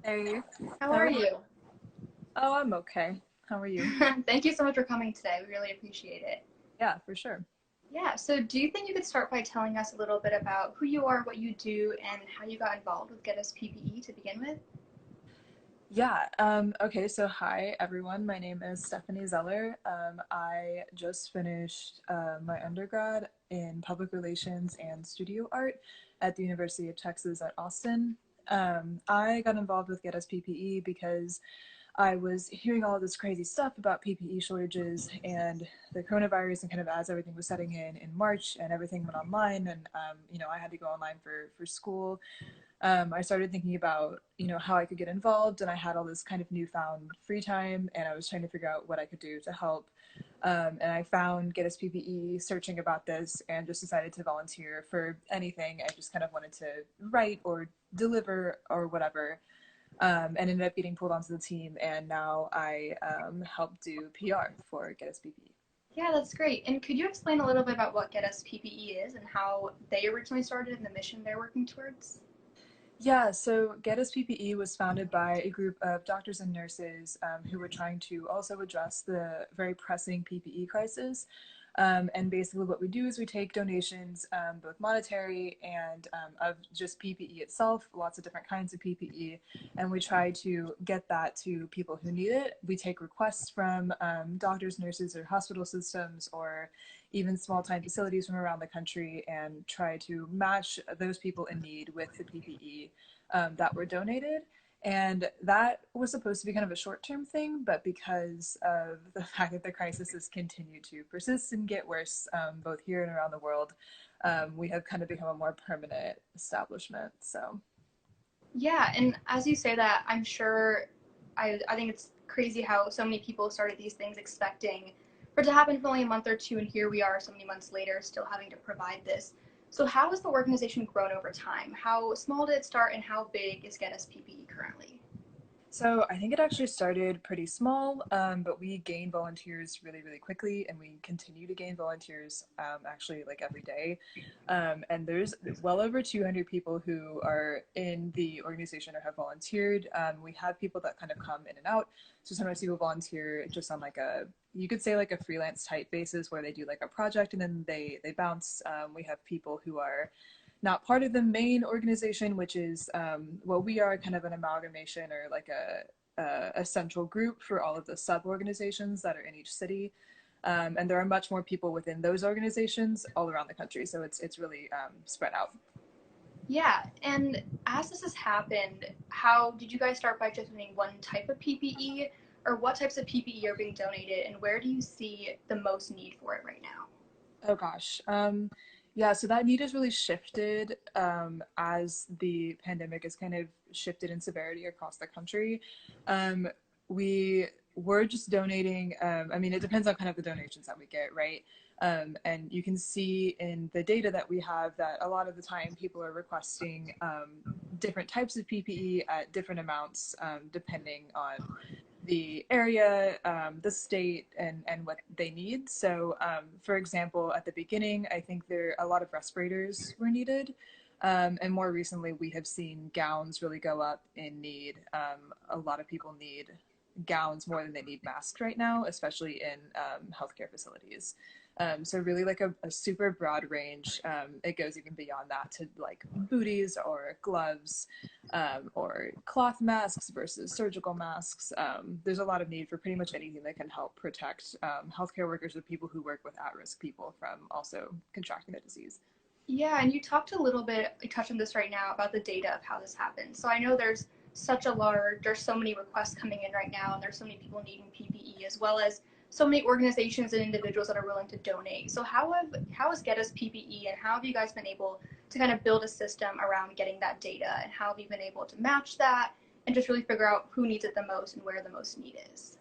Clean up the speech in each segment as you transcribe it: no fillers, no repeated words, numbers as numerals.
Hey, How how are are you? you? Oh, I'm okay. How are you? Thank you so much for coming today. We really appreciate it. Yeah, for sure. Yeah, so do you think you could start by telling us a little bit about who you are, what you do, and how you got involved with Get Us PPE to begin with? Yeah, okay, so hi everyone. My name is Stephanie Zeller. I just finished my undergrad in public relations and studio art at the University of Texas at Austin. I got involved with Get Us PPE because I was hearing all this crazy stuff about PPE shortages and the coronavirus, and kind of as everything was setting in March and everything went online, and I had to go online for school. I started thinking about how I could get involved, and I had all this kind of newfound free time, and I was trying to figure out what I could do to help. And I found Get Us PPE searching about this, and just decided to volunteer for anything. I just kind of wanted to write or deliver or whatever, and ended up getting pulled onto the team, and now I help do PR for Get Us PPE. Yeah, that's great. And could you explain a little bit about what Get Us PPE is and how they originally started and the mission they're working towards? Yeah, so Get Us PPE was founded by a group of doctors and nurses who were trying to also address the very pressing PPE crisis. And basically, what we do is we take donations, both monetary and of just PPE itself, lots of different kinds of PPE, and we try to get that to people who need it. We take requests from doctors, nurses, or hospital systems, or even small time facilities from around the country, and try to match those people in need with the PPE that were donated. And that was supposed to be kind of a short term thing, but because of the fact that the crisis has continued to persist and get worse, both here and around the world, we have kind of become a more permanent establishment. So, Yeah, and as you say that, I'm sure I think it's crazy how so many people started these things expecting for it to happen for only a month or two, and here we are so many months later still having to provide this. So how has the organization grown over time? How small did it start and how big is Get Us PPE currently? So I think it actually started pretty small, but we gained volunteers really, really quickly, and we continue to gain volunteers actually like every day. And there's well over 200 people who are in the organization or have volunteered. We have people that kind of come in and out. So sometimes people volunteer just on like you could say like a freelance type basis where they do like a project and then they bounce. We have people who are not part of the main organization, which is well, we are kind of an amalgamation or like a central group for all of the sub organizations that are in each city. And there are much more people within those organizations all around the country, so it's really spread out. Yeah, and as this has happened, how did you guys start by just doing one type of PPE, or what types of PPE are being donated, and where do you see the most need for it right now? Oh gosh. Yeah, so that need has really shifted as the pandemic has kind of shifted in severity across the country. Um, we were just donating, I mean, it depends on kind of the donations that we get, right? And you can see in the data that we have that a lot of the time people are requesting different types of PPE at different amounts, depending on the area, the state, and what they need. So, for example, at the beginning, I think there a lot of respirators were needed, and more recently, we have seen gowns really go up in need. A lot of people need gowns more than they need masks right now, especially in healthcare facilities. So really like a super broad range. It goes even beyond that to like booties or gloves, or cloth masks versus surgical masks. There's a lot of need for pretty much anything that can help protect healthcare workers or people who work with at-risk people from also contracting the disease. Yeah, and you talked a little bit, you touched on this right now about the data of how this happens. So I know there's so many requests coming in right now, and there's so many people needing PPE, as well as so many organizations and individuals that are willing to donate. So how has Get Us PPE, and how have you guys been able to kind of build a system around getting that data, and how have you been able to match that and just really figure out who needs it the most and where the most need is?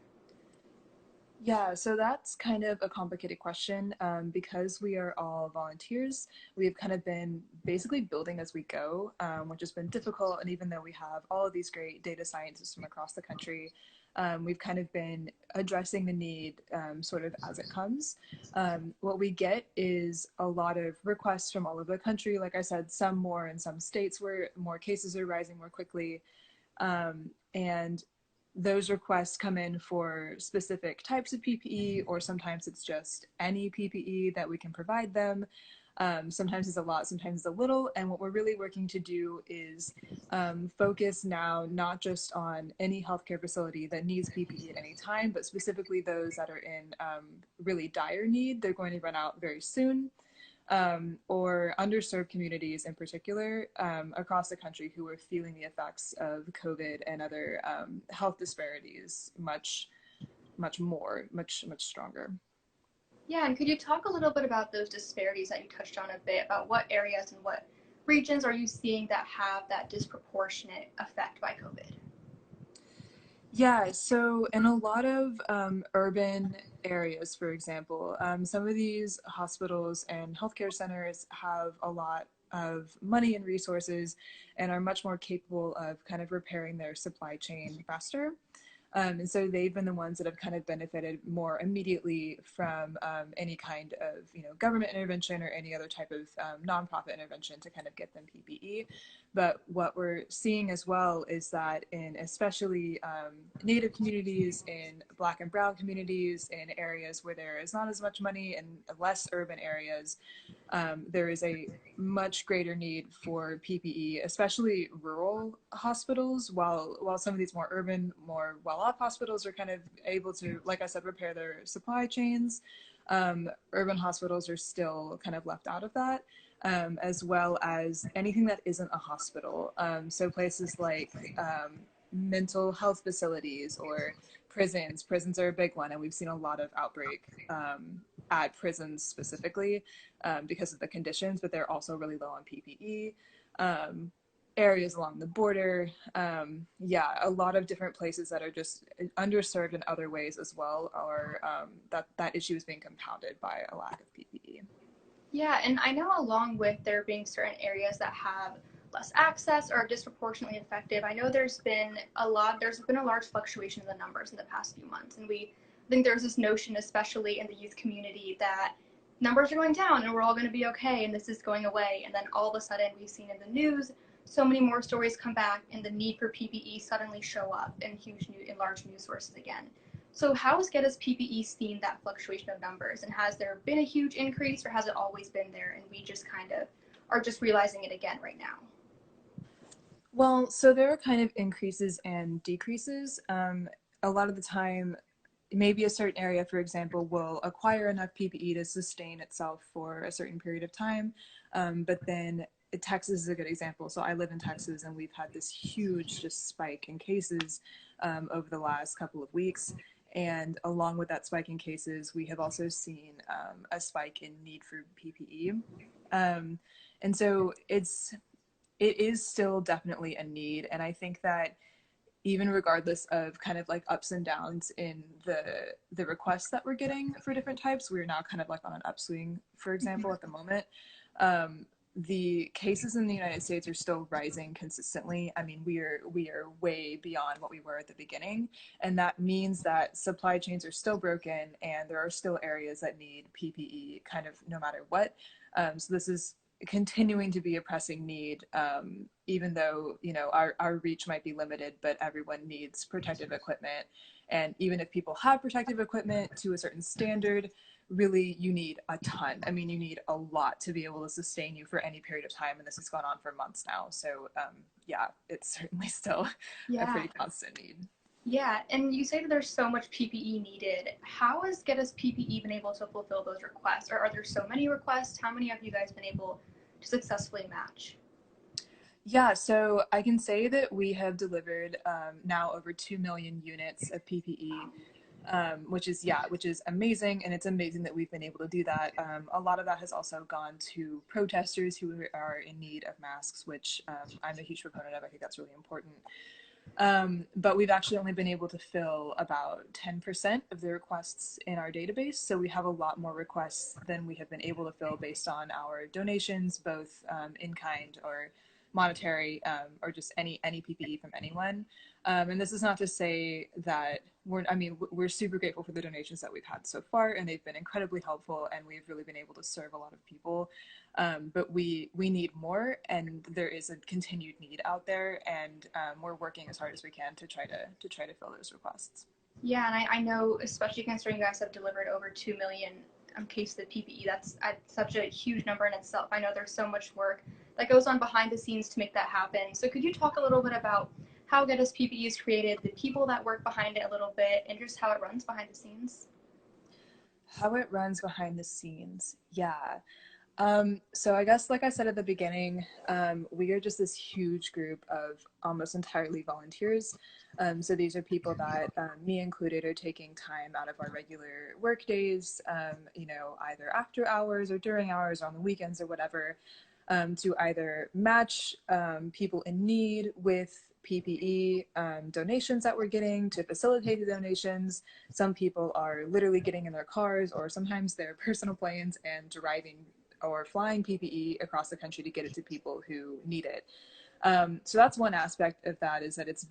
Yeah, so that's kind of a complicated question. Because we are all volunteers, we've kind of been basically building as we go, which has been difficult. And even though we have all of these great data scientists from across the country, we've kind of been addressing the need sort of as it comes. What we get is a lot of requests from all over the country. Like I said, some more in some states where more cases are rising more quickly, And those requests come in for specific types of PPE, or sometimes it's just any PPE that we can provide them. Sometimes it's a lot, sometimes it's a little. And what we're really working to do is focus now not just on any healthcare facility that needs PPE at any time, but specifically those that are in really dire need. They're going to run out very soon. Or underserved communities in particular across the country who are feeling the effects of COVID and other health disparities much stronger. Yeah, and could you talk a little bit about those disparities that you touched on a bit, about what areas and what regions are you seeing that have that disproportionate effect by COVID? Yeah, so in a lot of urban areas, for example, some of these hospitals and healthcare centers have a lot of money and resources and are much more capable of kind of repairing their supply chain faster. And so they've been the ones that have kind of benefited more immediately from any kind of, government intervention or any other type of nonprofit intervention to kind of get them PPE. But what we're seeing as well is that in especially Native communities, in Black and Brown communities, in areas where there is not as much money and less urban areas, there is a much greater need for PPE, especially rural hospitals, while some of these more urban, more well-off hospitals are kind of able to, like I said, repair their supply chains. Urban hospitals are still kind of left out of that, as well as anything that isn't a hospital. So places like mental health facilities or prisons. Prisons are a big one, and we've seen a lot of outbreak at prisons specifically because of the conditions, but they're also really low on PPE. Areas along the border, a lot of different places that are just underserved in other ways as well, or that issue is being compounded by a lack of PPE. Yeah, and I know along with there being certain areas that have less access or are disproportionately effective, I know there's been a large fluctuation in the numbers in the past few months. And I think there's this notion, especially in the youth community, that numbers are going down and we're all going to be okay and this is going away. And then all of a sudden we've seen in the news so many more stories come back and the need for PPE suddenly show up in large news sources again. So how has Get Us PPE seen that fluctuation of numbers? And has there been a huge increase, or has it always been there and we just kind of are just realizing it again right now? Well, so there are kind of increases and decreases. A lot of the time, maybe a certain area, for example, will acquire enough PPE to sustain itself for a certain period of time. But then Texas is a good example. So I live in Texas, and we've had this huge just spike in cases over the last couple of weeks. And along with that spike in cases, we have also seen a spike in need for PPE. And so it is still definitely a need. And I think that even regardless of kind of like ups and downs in the requests that we're getting for different types, we're now kind of like on an upswing, for example, at the moment. The cases in the United States are still rising consistently. I mean, we are way beyond what we were at the beginning. And that means that supply chains are still broken and there are still areas that need PPE kind of no matter what. So this is continuing to be a pressing need, even though, our reach might be limited, but everyone needs protective equipment. And even if people have protective equipment to a certain standard, really you need a ton. I mean, you need a lot to be able to sustain you for any period of time. And this has gone on for months now. So it's certainly still a pretty constant need. Yeah, and you say that there's so much PPE needed. How has Get Us PPE been able to fulfill those requests? Or are there so many requests? How many have you guys been able to successfully match? Yeah, so I can say that we have delivered now over 2 million units of PPE, which is amazing. And it's amazing that we've been able to do that. A lot of that has also gone to protesters who are in need of masks, which I'm a huge proponent of. I think that's really important. But we've actually only been able to fill about 10% of the requests in our database. So we have a lot more requests than we have been able to fill based on our donations, both in kind or monetary, or just any PPE from anyone. And this is not to say that we're super grateful for the donations that we've had so far, and they've been incredibly helpful, and we've really been able to serve a lot of people. but we need more, and there is a continued need out there, and we're working as hard as we can to try to fill those requests. Yeah, and I know, especially considering you guys have delivered over 2 million cases of PPE, that's such a huge number in itself. I know there's so much work that goes on behind the scenes to make that happen. So could you talk a little bit about how Get Us PPE is created, the people that work behind it a little bit, and just how it runs behind the scenes? How it runs behind the scenes. Yeah. So I guess, like I said at the beginning, we are just this huge group of almost entirely volunteers. So these are people that, me included, are taking time out of our regular work days, either after hours or during hours or on the weekends or whatever, to either match people in need with PPE donations that we're getting, to facilitate the donations. Some people are literally getting in their cars or sometimes their personal planes and driving or flying PPE across the country to get it to people who need it. So that's one aspect of that, is that it's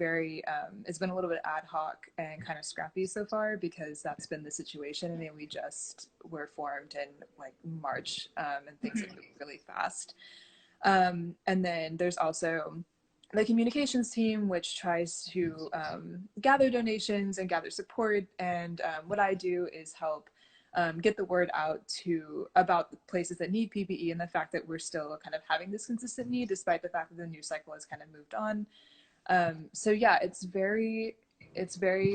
it's been a little bit ad hoc and kind of scrappy so far, because that's been the situation. I mean, we just were formed in like March, and things have moved really fast. And then there's also the communications team, which tries to gather donations and gather support. And what I do is help get the word out about the places that need PPE, and the fact that we're still kind of having this consistent need, despite the fact that the news cycle has kind of moved on. So yeah, it's very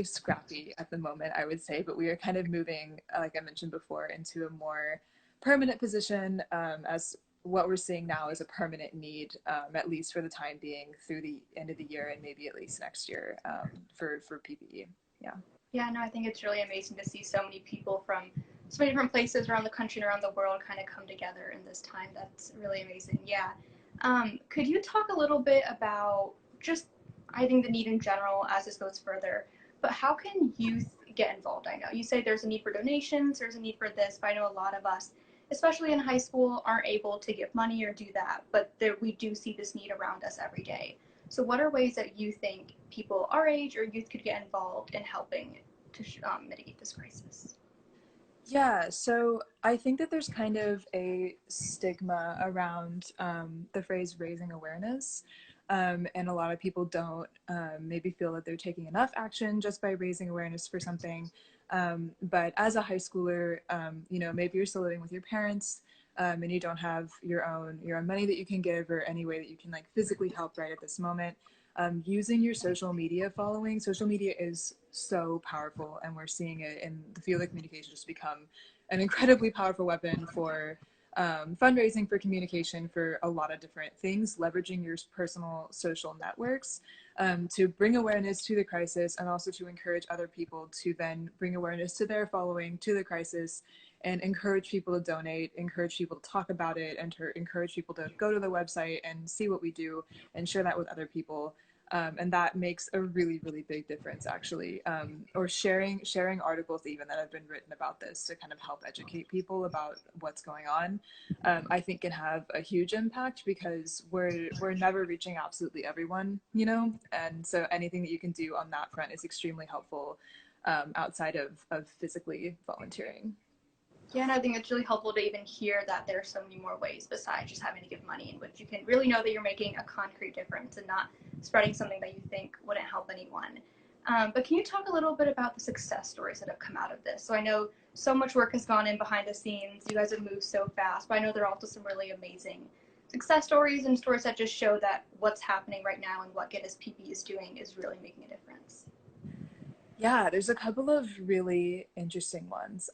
scrappy at the moment, I would say, but we are kind of moving, like I mentioned before, into a more permanent position, as what we're seeing now is a permanent need, at least for the time being, through the end of the year and maybe at least next year, for PPE. Yeah. Yeah, no, I think it's really amazing to see so many people from so many different places around the country and around the world kind of come together in this time. That's really amazing. Yeah. Could you talk a little bit about just, I think, the need in general as this goes further, but how can youth get involved? I know you say there's a need for donations, there's a need for this, but I know a lot of us, especially in high school, aren't able to give money or do that, but we do see this need around us every day. So what are ways that you think people our age or youth could get involved in helping to mitigate this crisis? Yeah, so I think that there's kind of a stigma around the phrase raising awareness. And a lot of people don't maybe feel that they're taking enough action just by raising awareness for something. But as a high schooler, maybe you're still living with your parents, and you don't have your own money that you can give, or any way that you can like physically help right at this moment. Using your social media following. Social media is so powerful, and we're seeing it in the field of communication just become an incredibly powerful weapon for fundraising, for communication, for a lot of different things, leveraging your personal social networks to bring awareness to the crisis, and also to encourage other people to then bring awareness to their following, to the crisis, and encourage people to donate, encourage people to talk about it, and to encourage people to go to the website and see what we do and share that with other people. And that makes a really, really big difference, actually. Or sharing articles even that have been written about this to kind of help educate people about what's going on, I think can have a huge impact, because we're never reaching absolutely everyone, and so anything that you can do on that front is extremely helpful, outside of physically volunteering. Yeah, and I think it's really helpful to even hear that there are so many more ways besides just having to give money, in which you can really know that you're making a concrete difference and not spreading something that you think wouldn't help anyone. But can you talk a little bit about the success stories that have come out of this? So I know so much work has gone in behind the scenes. You guys have moved so fast, but I know there are also some really amazing success stories and stories that just show that what's happening right now and what Get Us PPE is doing is really making a difference. Yeah, there's a couple of really interesting ones.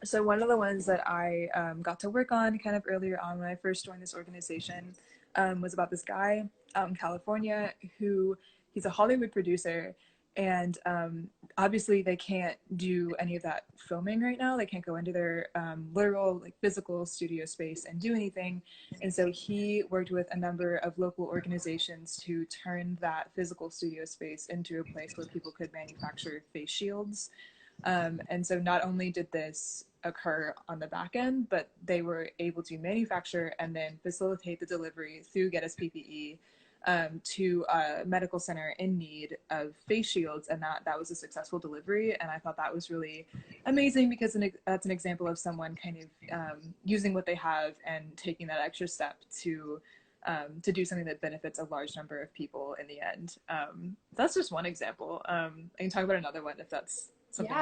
So one of the ones that I got to work on kind of earlier on when I first joined this organization, was about this guy out in California who, he's a Hollywood producer, and obviously they can't do any of that filming right now. They can't go into their literal like physical studio space and do anything. And so he worked with a number of local organizations to turn that physical studio space into a place where people could manufacture face shields. And so not only did this occur on the back end, but they were able to manufacture and then facilitate the delivery through Get Us PPE to a medical center in need of face shields, and that was a successful delivery. And I thought that was really amazing because that's an example of someone kind of using what they have and taking that extra step to do something that benefits a large number of people in the end. That's just one example. I can talk about another one if that's something.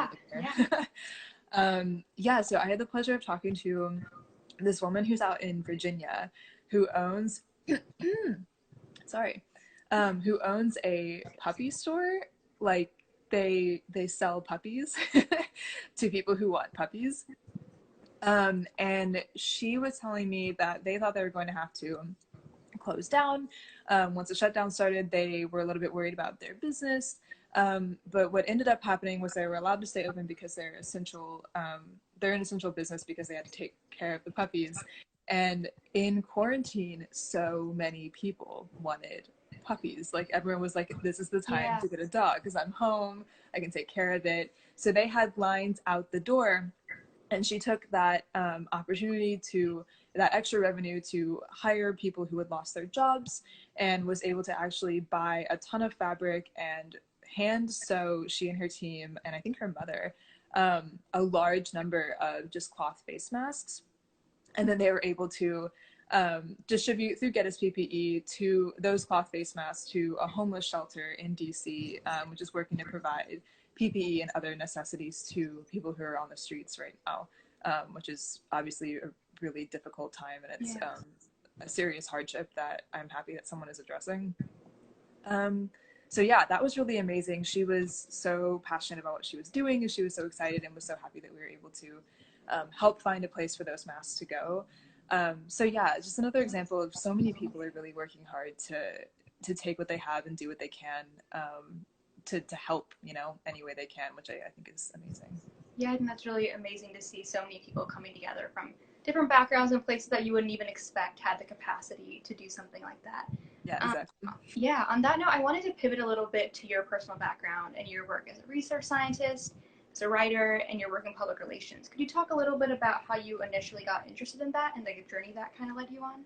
Yeah. So I had the pleasure of talking to this woman who's out in Virginia who owns sorry, who owns a puppy store. Like they sell puppies to people who want puppies. And she was telling me that they thought they were going to have to close down. Once the shutdown started, they were a little bit worried about their business. But what ended up happening was they were allowed to stay open because they're essential. They're an essential business because they had to take care of the puppies. And in quarantine, so many people wanted puppies. Like everyone was like, this is the time to get a dog because I'm home, I can take care of it. So they had lines out the door, and she took that opportunity to that extra revenue to hire people who had lost their jobs, and was able to actually buy a ton of fabric and hand sew, she and her team, and I think her mother, a large number of just cloth face masks. And then they were able to distribute through Get Us PPE to those cloth face masks to a homeless shelter in DC, which is working to provide PPE and other necessities to people who are on the streets right now, which is obviously a really difficult time, and it's a serious hardship that I'm happy that someone is addressing. So yeah, that was really amazing. She was so passionate about what she was doing, and she was so excited and was so happy that we were able to help find a place for those masks to go. So yeah, just another example of so many people are really working hard to take what they have and do what they can to help, you know, any way they can, which I think is amazing. Yeah, and that's really amazing to see so many people coming together from different backgrounds and places that you wouldn't even expect had the capacity to do something like that. Yeah, exactly. Yeah, on that note, I wanted to pivot a little bit to your personal background and your work as a research scientist, as a writer, and your work in public relations. Could you talk a little bit about how you initially got interested in that and the journey that kind of led you on?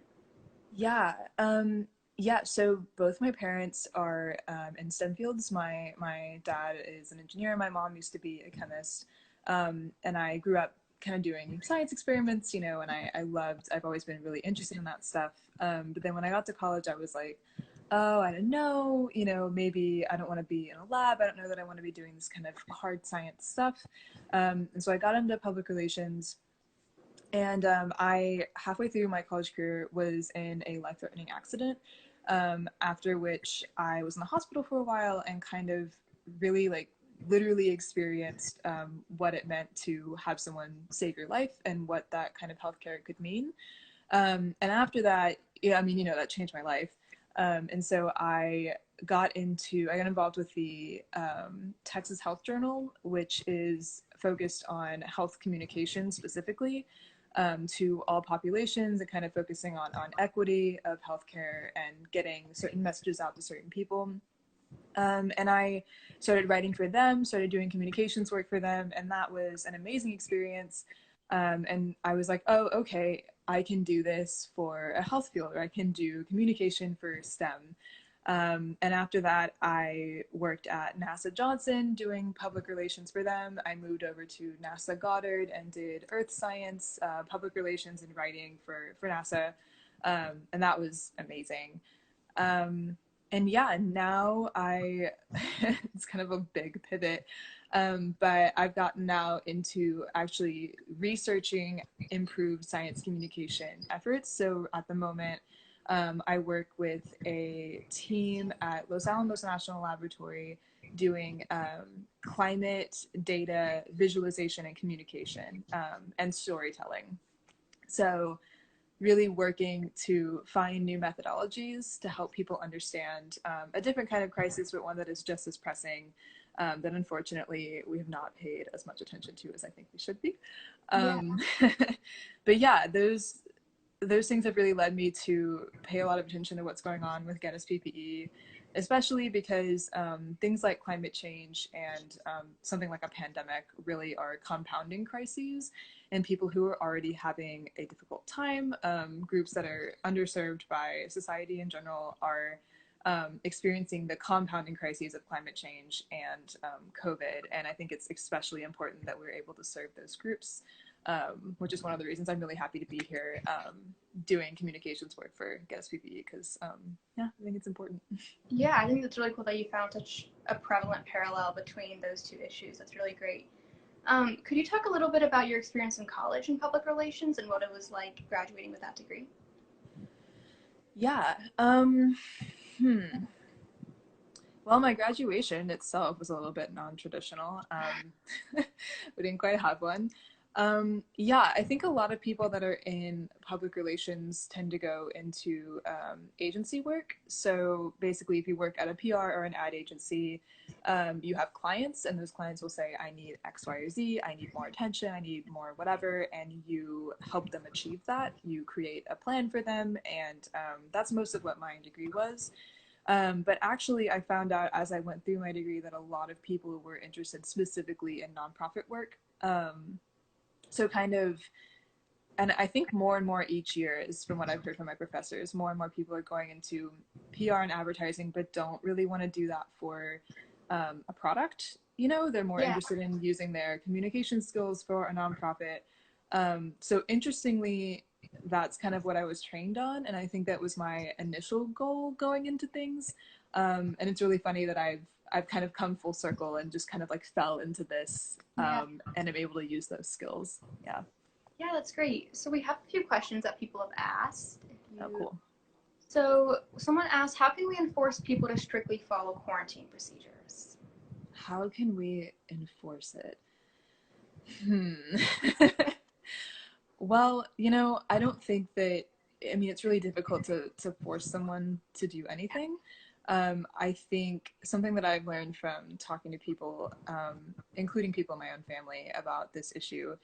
Yeah, so both my parents are in STEM fields. My dad is an engineer. My mom used to be a chemist. And I grew up kind of doing science experiments, you know, and I've always been really interested in that stuff. But then when I got to college, I was like, oh, I don't know, you know, maybe I don't want to be in a lab. I don't know that I want to be doing this kind of hard science stuff. And so I got into public relations. And I, halfway through my college career, was in a life-threatening accident, after which I was in the hospital for a while and kind of really like literally experienced what it meant to have someone save your life and what that kind of healthcare could mean. And after that, yeah, I mean, you know, that changed my life. And so I got involved with the Texas Health Journal, which is focused on health communication specifically, to all populations, and kind of focusing on equity of healthcare and getting certain messages out to certain people. And I started writing for them, started doing communications work for them, and that was an amazing experience. And I was like, oh, okay, I can do this for a health field, or I can do communication for STEM. And after that, I worked at NASA Johnson doing public relations for them. I moved over to NASA Goddard and did earth science, public relations, and writing for NASA. And that was amazing. And yeah, now it's kind of a big pivot, but I've gotten now into actually researching improved science communication efforts. So at the moment, I work with a team at Los Alamos National Laboratory doing climate data visualization and communication, and storytelling. So really working to find new methodologies to help people understand a different kind of crisis, but one that is just as pressing, that unfortunately we have not paid as much attention to as I think we should be. But yeah, those things have really led me to pay a lot of attention to what's going on with Get Us PPE, especially because things like climate change and something like a pandemic really are compounding crises, and people who are already having a difficult time, groups that are underserved by society in general, are experiencing the compounding crises of climate change and COVID. And I think it's especially important that we're able to serve those groups, which is one of the reasons I'm really happy to be here doing communications work for Get Us PPE, because yeah, I think it's important. Yeah, I think it's really cool that you found such a prevalent parallel between those two issues. That's really great. Could you talk a little bit about your experience in college in public relations and what it was like graduating with that degree? Yeah. Well, my graduation itself was a little bit non-traditional. We didn't quite have one. Yeah, I think a lot of people that are in public relations tend to go into agency work. So basically, if you work at a PR or an ad agency, you have clients, and those clients will say, I need X, Y, or Z, I need more attention, I need more whatever, and you help them achieve that. You create a plan for them, and that's most of what my degree was. But actually, I found out as I went through my degree that a lot of people were interested specifically in nonprofit work. So kind of, and I think more and more each year is from what I've heard from my professors, more and more people are going into PR and advertising, but don't really want to do that for a product. You know, they're more Yeah. interested in using their communication skills for a nonprofit. So interestingly, that's kind of what I was trained on, and I think that was my initial goal going into things. And it's really funny that I've kind of come full circle and just kind of like fell into this, Yeah. and am able to use those skills. Yeah. Yeah, that's great. So we have a few questions that people have asked. Oh, cool. So someone asked, how can we enforce people to strictly follow quarantine procedures? How can we enforce it? Well, you know, I don't think that, I mean, it's really difficult to force someone to do anything. I think something that I've learned from talking to people, including people in my own family, about this issue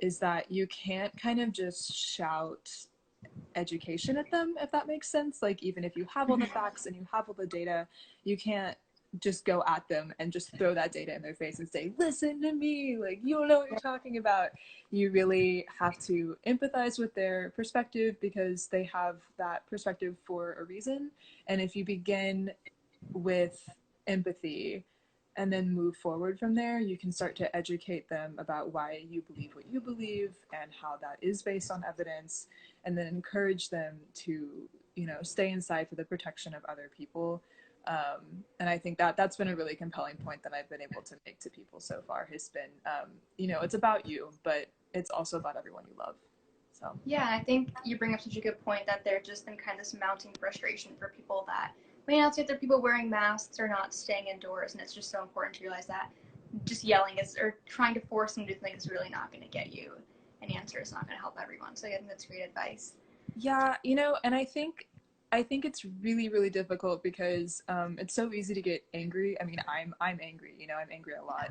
is that you can't kind of just shout education at them, if that makes sense. Like, even if you have all the facts and you have all the data, you can't just go at them and just throw that data in their face and say, listen to me, like, you don't know what you're talking about. You really have to empathize with their perspective because they have that perspective for a reason. And if you begin with empathy and then move forward from there, you can start to educate them about why you believe what you believe and how that is based on evidence, and then encourage them to, you know, stay inside for the protection of other people. And I think that that's been a really compelling point that I've been able to make to people so far has been, you know, it's about you, but it's also about everyone you love. So Yeah, I think you bring up such a good point that there's just been kind of this mounting frustration for people that may not see if they're people wearing masks or not staying indoors, and it's just so important to realize that just yelling is or trying to force them to think is really not going to get you an answer. It's not going to help everyone. So I think that's great advice. yeah, you know, and I think it's really, really difficult because it's so easy to get angry. I mean, I'm angry. You know, I'm angry a lot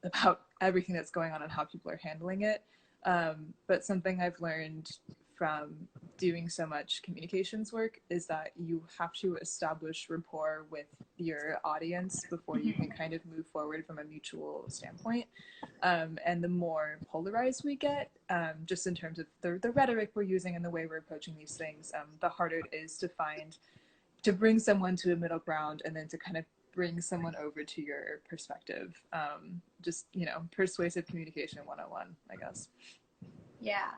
about everything that's going on and how people are handling it. But something I've learned from doing so much communications work is that you have to establish rapport with your audience before you can kind of move forward from a mutual standpoint. And the more polarized we get, just in terms of the rhetoric we're using and the way we're approaching these things, the harder it is to bring someone to a middle ground and then to kind of bring someone over to your perspective. Just, you know, persuasive communication 101, I guess. Yeah.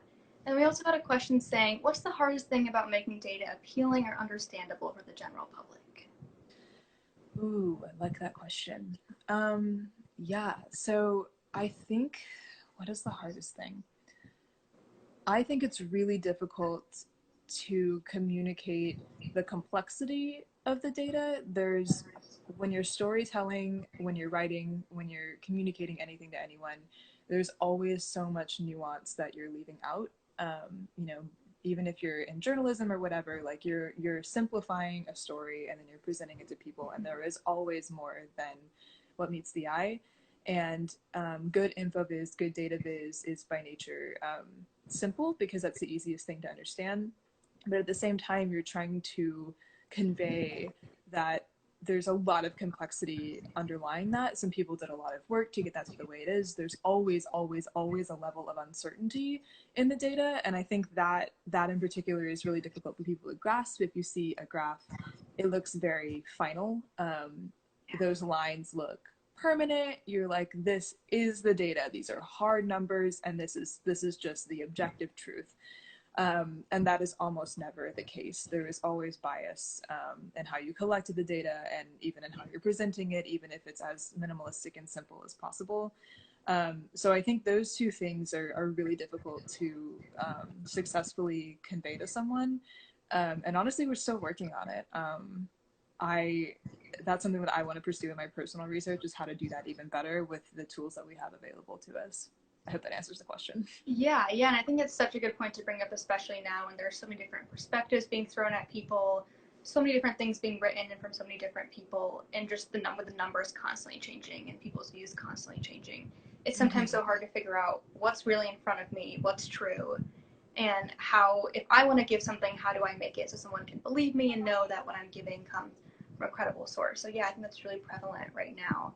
And we also got a question saying, what's the hardest thing about making data appealing or understandable for the general public? Ooh, I like that question. Yeah, so I think, what is the hardest thing? I think it's really difficult to communicate the complexity of the data. When you're storytelling, when you're writing, when you're communicating anything to anyone, there's always so much nuance that you're leaving out. You know, even if you're in journalism or whatever, like you're simplifying a story and then you're presenting it to people, and there is always more than what meets the eye. And good info viz, good data viz is by nature simple because that's the easiest thing to understand. But at the same time, you're trying to convey that there's a lot of complexity underlying that. Some people did a lot of work to get that to the way it is. There's always, always, always a level of uncertainty in the data. And I think that in particular is really difficult for people to grasp. If you see a graph it looks very final. Those lines look permanent. You're like, this is the data. These are hard numbers, and this is just the objective truth. And that is almost never the case. There is always bias in how you collected the data, and even in how you're presenting it, even if it's as minimalistic and simple as possible. So I think those two things are really difficult to successfully convey to someone. And honestly, we're still working on it. I That's something that I want to pursue in my personal research, is how to do that even better with the tools that we have available to us. I hope that answers the question. Yeah, and I think it's such a good point to bring up, especially now when there's so many different perspectives being thrown at people, so many different things being written and from so many different people, and just the numbers constantly changing and people's views constantly changing. It's sometimes so hard to figure out what's really in front of me, what's true, and how, if I want to give something, how do I make it so someone can believe me and know that what I'm giving comes from a credible source. So yeah, I think that's really prevalent right now.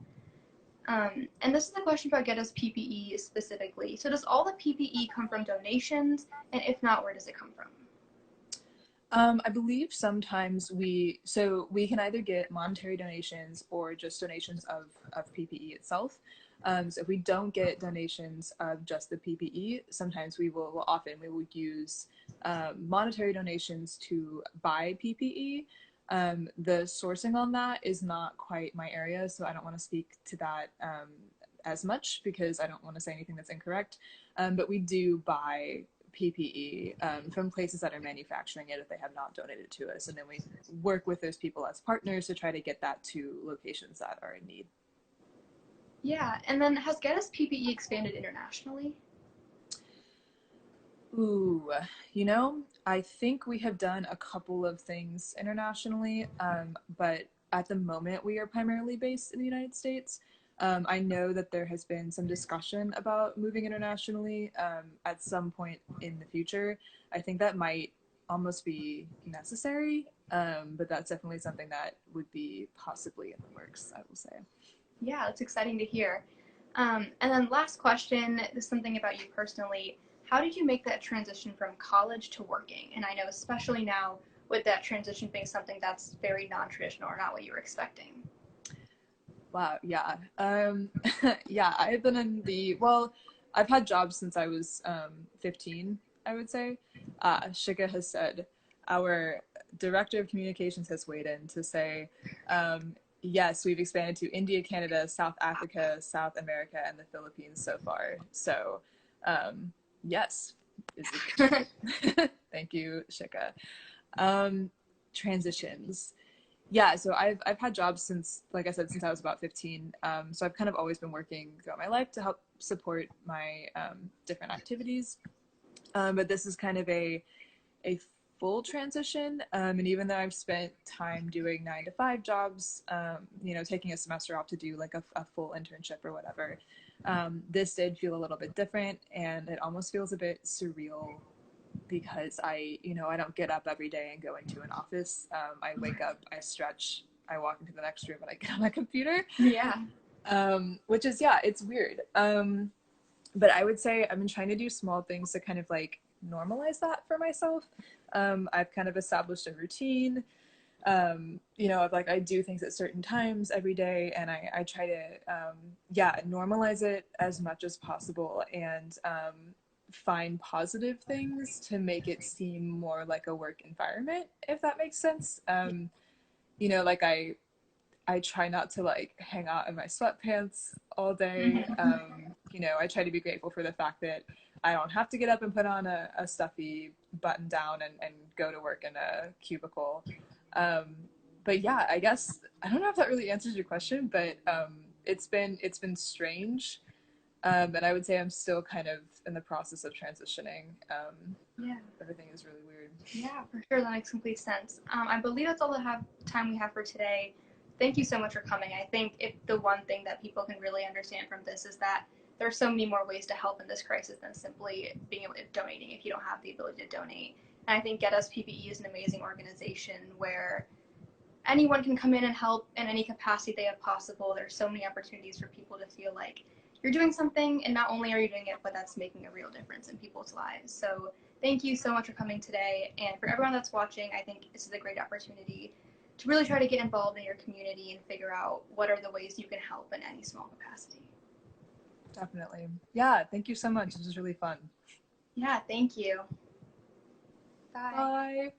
And this is a question about Get Us PPE specifically. So does all the PPE come from donations? And if not, where does it come from? I believe sometimes we can either get monetary donations or just donations of PPE itself. So if we don't get donations of just the PPE, sometimes we will use monetary donations to buy PPE. The sourcing on that is not quite my area, so I don't want to speak to that as much, because I don't want to say anything that's incorrect. But we do buy PPE from places that are manufacturing it if they have not donated to us, and then we work with those people as partners to try to get that to locations that are in need. Yeah, and then has Get Us PPE expanded internationally? Ooh, I think we have done a couple of things internationally, but at the moment we are primarily based in the United States. I know that there has been some discussion about moving internationally at some point in the future. I think that might almost be necessary, but that's definitely something that would be possibly in the works, I will say. Yeah, that's exciting to hear. And then last question is something about you personally. How did you make that transition from college to working? And I know especially now with that transition being something that's very non-traditional or not what you were expecting. Wow, yeah. Yeah, I've been I've had jobs since I was 15, I would say. Shika has said, our director of communications has weighed in to say, yes, we've expanded to India, Canada, South Africa, South America, and the Philippines so far. So, yes, is it? Thank you, Shika. Transitions. Yeah, so I've had jobs since, like I said, since I was about 15. So I've kind of always been working throughout my life to help support my different activities. But this is kind of a full transition. And even though I've spent time doing 9 to 5 jobs, taking a semester off to do like a full internship or whatever, this did feel a little bit different, and it almost feels a bit surreal, because I don't get up every day and go into an office. I wake up, I stretch, I walk into the next room, and I get on my computer. Yeah. Which is, yeah, it's weird. But I would say I've been trying to do small things to kind of like normalize that for myself. I've kind of established a routine. Of like, I do things at certain times every day, and I try to, normalize it as much as possible, and find positive things to make it seem more like a work environment, if that makes sense. Like I try not to like hang out in my sweatpants all day. I try to be grateful for the fact that I don't have to get up and put on a stuffy button down and go to work in a cubicle. But yeah, I guess I don't know if that really answers your question, but it's been strange. And I would say I'm still kind of in the process of transitioning. Yeah. Everything is really weird. Yeah, for sure. That makes complete sense. I believe that's all the time we have for today. Thank you so much for coming. I think the one thing that people can really understand from this is that there are so many more ways to help in this crisis than simply being able to donating if you don't have the ability to donate. And I think Get Us PPE is an amazing organization where anyone can come in and help in any capacity they have possible. There's so many opportunities for people to feel like you're doing something, and not only are you doing it, but that's making a real difference in people's lives. So thank you so much for coming today. And for everyone that's watching, I think this is a great opportunity to really try to get involved in your community and figure out what are the ways you can help in any small capacity. Definitely. Yeah, thank you so much. This was really fun. Yeah, thank you. Bye. Bye.